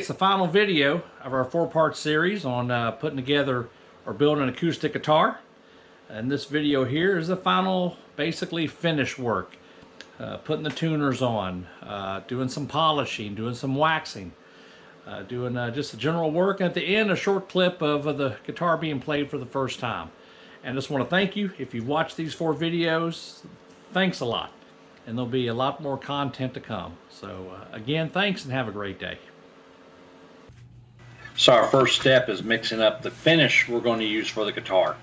it's the final video of our four-part series on putting together or building an acoustic guitar. And this video here is the final, basically, finish work. Putting the tuners on, doing some polishing, doing some waxing, doing just the general work. And at the end, a short clip of the guitar being played for the first time. And I just want to thank you. If you've watched these 4 videos, thanks a lot. And there'll be a lot more content to come. So again, thanks and have a great day. So our first step is mixing up the finish we're going to use for the guitar.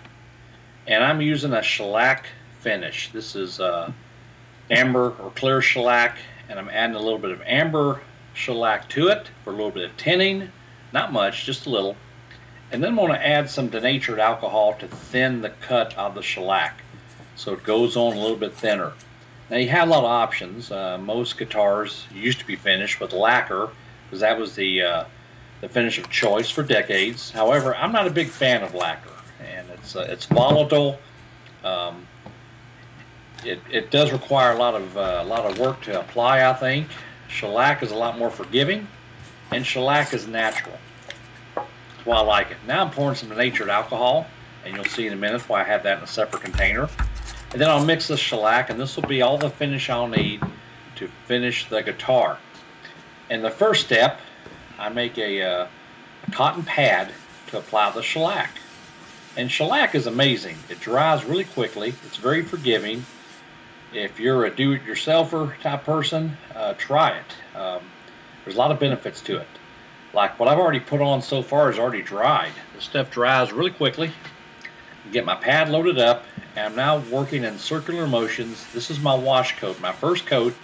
And I'm using a shellac finish. This is amber or clear shellac, and I'm adding a little bit of amber shellac to it for a little bit of tinning. Not much, just a little. And then I'm going to add some denatured alcohol to thin the cut of the shellac so it goes on a little bit thinner. Now you have a lot of options. Most guitars used to be finished with lacquer because that was the finish of choice for decades. However, I'm not a big fan of lacquer, and it's volatile. It does require a lot of work to apply, I think. Shellac is a lot more forgiving, and shellac is natural. That's why I like it. Now I'm pouring some denatured alcohol, and you'll see in a minute why I have that in a separate container. And then I'll mix the shellac, and this will be all the finish I'll need to finish the guitar. And the first step, I make a cotton pad to apply the shellac. And shellac is amazing. It dries really quickly. It's very forgiving. If you're a do-it-yourselfer type person, try it. There's a lot of benefits to it. Like what I've already put on so far is already dried. This stuff dries really quickly. Get my pad loaded up, and I'm now working in circular motions. This is my wash coat, my first coat,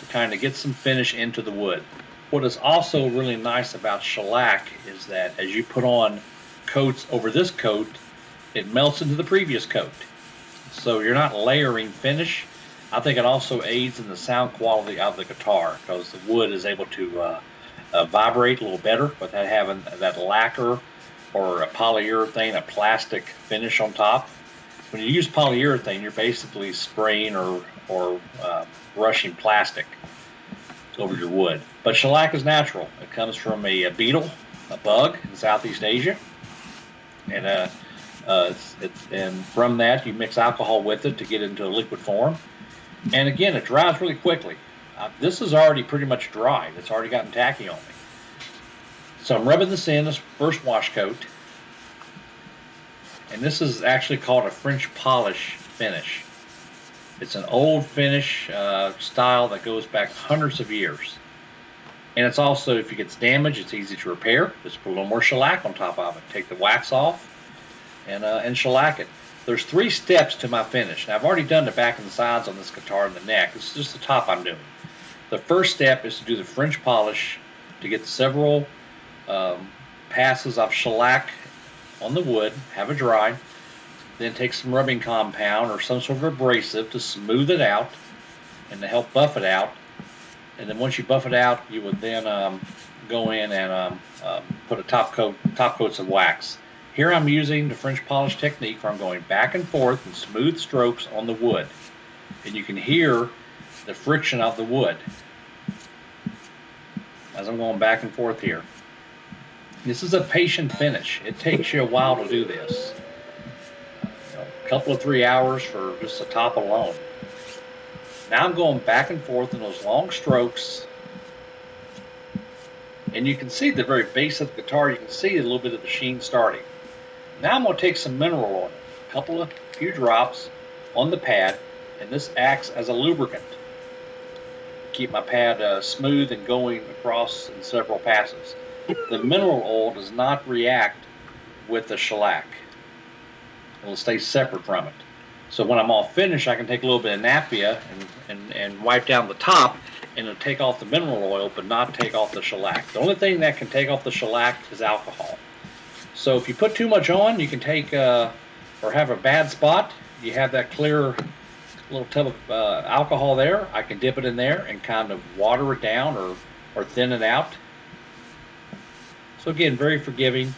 to kind of get some finish into the wood. What is also really nice about shellac is that as you put on coats over this coat, it melts into the previous coat. So you're not layering finish. I think it also aids in the sound quality of the guitar because the wood is able to vibrate a little better without having that lacquer or a polyurethane, a plastic finish on top. When you use polyurethane, you're basically spraying or brushing plastic over your wood. But shellac is natural. It comes from a beetle, a bug in Southeast Asia, and and from that you mix alcohol with it to get into a liquid form. And again, it dries really quickly. This is already pretty much dried. It's already gotten tacky on me. So I'm rubbing this in, this first wash coat, and this is actually called a French polish finish. It's an old finish style that goes back hundreds of years. And it's also, if it gets damaged, it's easy to repair. Just put a little more shellac on top of it. Take the wax off and shellac it. There's 3 steps to my finish. Now, I've already done the back and the sides on this guitar and the neck. This is just the top I'm doing. The first step is to do the French polish to get several passes of shellac on the wood, have it dry. Then take some rubbing compound or some sort of abrasive to smooth it out and to help buff it out. And then once you buff it out, you would then go in and put a top coats of wax. Here I'm using the French polish technique where I'm going back and forth in smooth strokes on the wood. And you can hear the friction of the wood as I'm going back and forth here. This is a patient finish. It takes you a while to do this. A couple of 3 hours for just the top alone. Now I'm going back and forth in those long strokes, and you can see the very base of the guitar. You can see a little bit of the sheen starting. Now I'm going to take some mineral oil, a few drops on the pad, and this acts as a lubricant. Keep my pad smooth and going across in several passes. The mineral oil does not react with the shellac. It'll stay separate from it. So when I'm all finished, I can take a little bit of napia and wipe down the top, and it'll take off the mineral oil, but not take off the shellac. The only thing that can take off the shellac is alcohol. So if you put too much on, you can take or have a bad spot. You have that clear little tub of alcohol there. I can dip it in there and kind of water it down or thin it out. So again, very forgiving.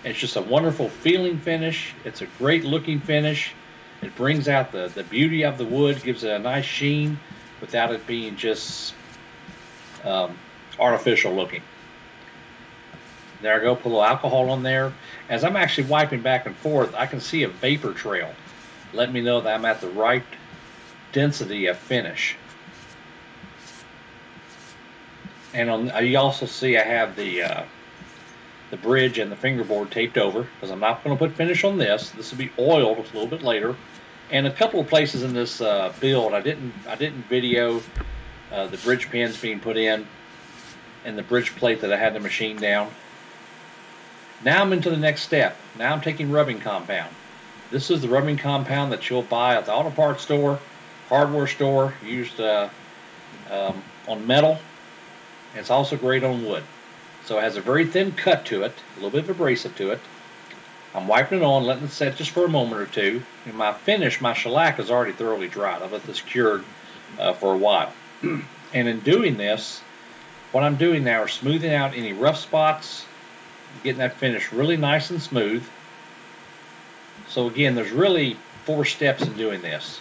It's just a wonderful feeling finish. It's a great looking finish. It brings out the beauty of the wood, gives it a nice sheen without it being just artificial looking. There I go, put a little alcohol on there. As I'm actually wiping back and forth, I can see a vapor trail. Let me know that I'm at the right density of finish. And you also see I have the bridge and the fingerboard taped over, because I'm not going to put finish on this. This will be oiled a little bit later. And a couple of places in this build, I didn't video the bridge pins being put in and the bridge plate that I had the machine down. Now I'm into the next step. Now I'm taking rubbing compound. This is the rubbing compound that you'll buy at the auto parts store, hardware store, used on metal. It's also great on wood. So it has a very thin cut to it, a little bit of abrasive to it. I'm wiping it on, letting it set just for a moment or two. And my finish, my shellac, is already thoroughly dried. I've let this cured for a while. And in doing this, what I'm doing now is smoothing out any rough spots, getting that finish really nice and smooth. So again, there's really 4 steps in doing this.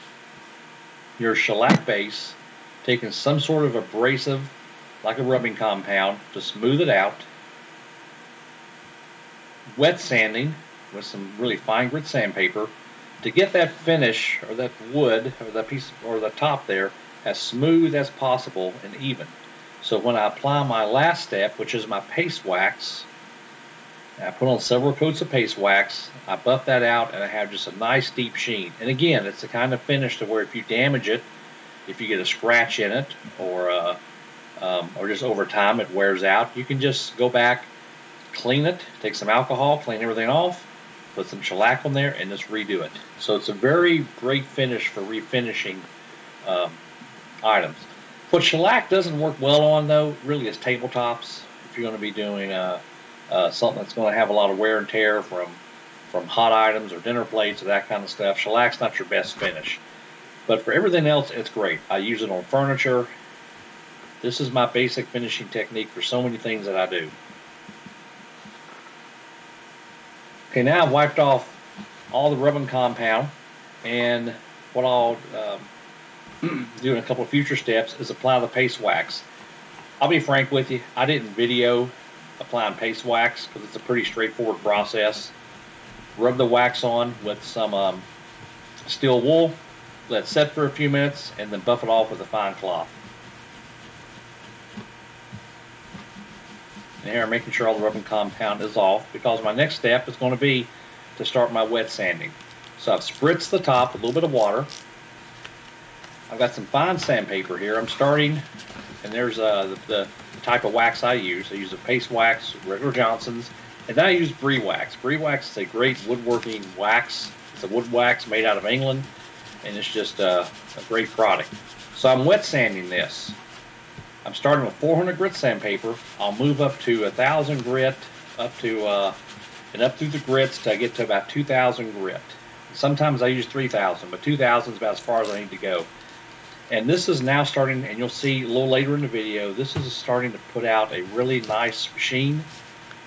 Your shellac base, taking some sort of abrasive, like a rubbing compound, to smooth it out. Wet sanding with some really fine grit sandpaper to get that finish, or that wood, or that piece, or the top there, as smooth as possible and even. So when I apply my last step, which is my paste wax, I put on several coats of paste wax, I buff that out, and I have just a nice deep sheen. And again, it's the kind of finish to where if you damage it, if you get a scratch in it, or just over time it wears out, you can just go back, clean it, take some alcohol, clean everything off, put some shellac on there, and just redo it. So it's a very great finish for refinishing items. What shellac doesn't work well on, though, really is tabletops. If you're going to be doing something that's going to have a lot of wear and tear from hot items or dinner plates or that kind of stuff, shellac's not your best finish. But for everything else, it's great. I use it on furniture. This is my basic finishing technique for so many things that I do. Okay, now I've wiped off all the rubbing compound, and what I'll do in a couple of future steps is apply the paste wax. I'll be frank with you, I didn't video applying paste wax because it's a pretty straightforward process. Rub the wax on with some steel wool, let it set for a few minutes, and then buff it off with a fine cloth. And here I'm making sure all the rubbing compound is off, because my next step is going to be to start my wet sanding. So I've spritzed the top with a little bit of water. I've got some fine sandpaper here. I'm starting, and there's the type of wax I use. I use a paste wax, regular Johnson's, and then I use Brie wax. Brie wax is a great woodworking wax. It's a wood wax made out of England, and it's just a great product. So I'm wet sanding this. I'm starting with 400 grit sandpaper. I'll move up to 1,000 grit, up through the grits till I get to about 2,000 grit. Sometimes I use 3,000, but 2,000 is about as far as I need to go. And this is now starting, and you'll see a little later in the video, this is starting to put out a really nice sheen,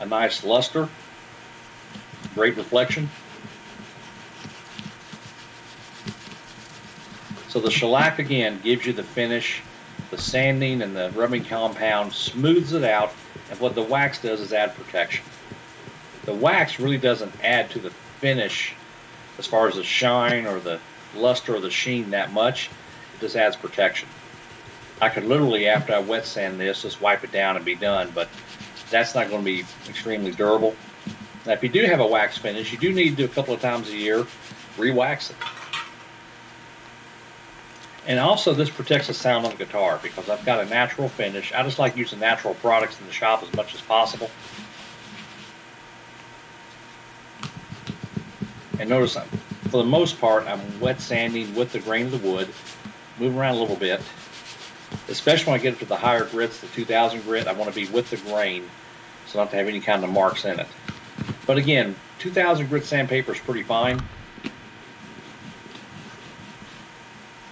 a nice luster, great reflection. So the shellac, again, gives you the finish. The sanding and the rubbing compound smooths it out, and what the wax does is add protection. The wax really doesn't add to the finish as far as the shine or the luster or the sheen that much. It just adds protection. I could literally, after I wet sand this, just wipe it down and be done, but that's not going to be extremely durable. Now, if you do have a wax finish, you do need to do a couple of times a year, re-wax it. And also, this protects the sound on the guitar because I've got a natural finish. I just like using natural products in the shop as much as possible. And notice, for the most part, I'm wet sanding with the grain of the wood, moving around a little bit. Especially when I get up to the higher grits, the 2,000 grit, I want to be with the grain so not to have any kind of marks in it. But again, 2,000 grit sandpaper is pretty fine.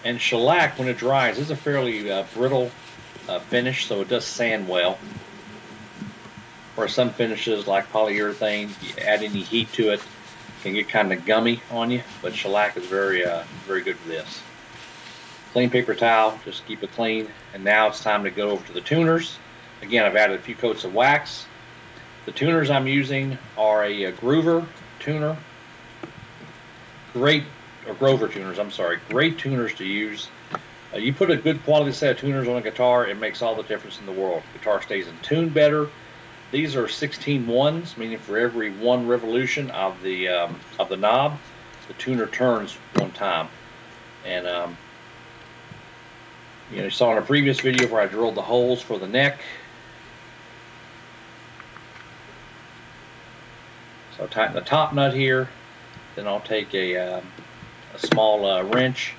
And shellac, when it dries, is a fairly brittle finish, so it does sand well. Where some finishes, like polyurethane, you add any heat to it, can get kind of gummy on you, but shellac is very good for this. Clean paper towel, just keep it clean. And now it's time to go over to the tuners. Again, I've added a few coats of wax. The tuners I'm using are a Groover tuner. Grover tuners, I'm sorry. Great tuners to use. You put a good quality set of tuners on a guitar, it makes all the difference in the world. The guitar stays in tune better. These are 16 ones, meaning for every one revolution of the knob, the tuner turns one time. And you saw in a previous video where I drilled the holes for the neck. So I'll tighten the top nut here, then I'll take a small wrench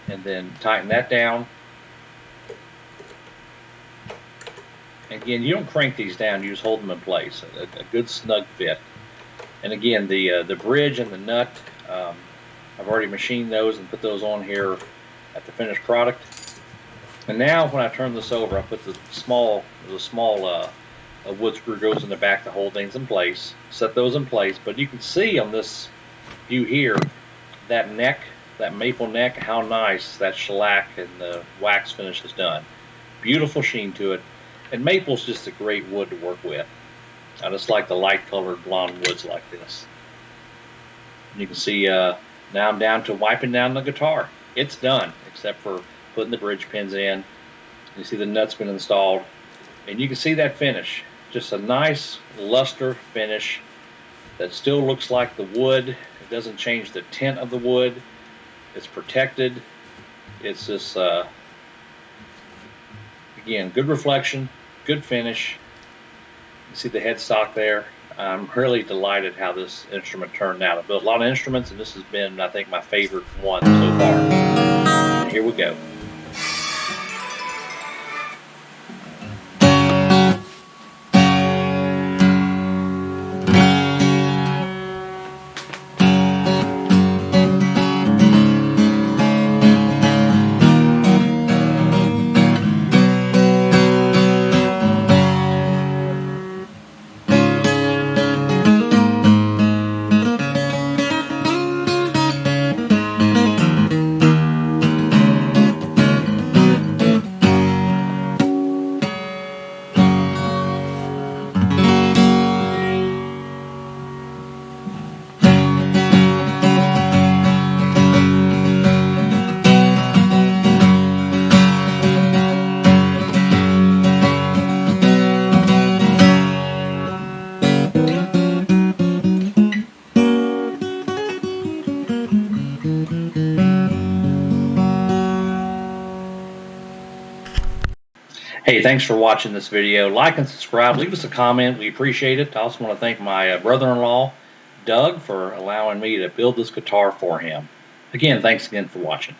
and then tighten that down. Again, you don't crank these down, you just hold them in place. A good snug fit. And again, the bridge and the nut, I've already machined those and put those on here at the finished product. And now when I turn this over, I put the small wood screw goes in the back to hold things in place. Set those in place, but you can see on this view here that neck, that maple neck, how nice that shellac and the wax finish is done. Beautiful sheen to it. And maple's just a great wood to work with. I just like the light colored blonde woods like this. You can see now I'm down to wiping down the guitar. It's done, except for putting the bridge pins in. You see the nuts been installed. And you can see that finish. Just a nice luster finish that still looks like the wood. It doesn't change the tint of the wood. It's protected. It's just, again, good reflection, good finish. You see the headstock there. I'm really delighted how this instrument turned out. I've built a lot of instruments, and this has been, I think, my favorite one so far. And here we go. Hey, thanks for watching this video. Like and subscribe. Leave us a comment. We appreciate it. I also want to thank my brother-in-law, Doug, for allowing me to build this guitar for him. Again, thanks again for watching.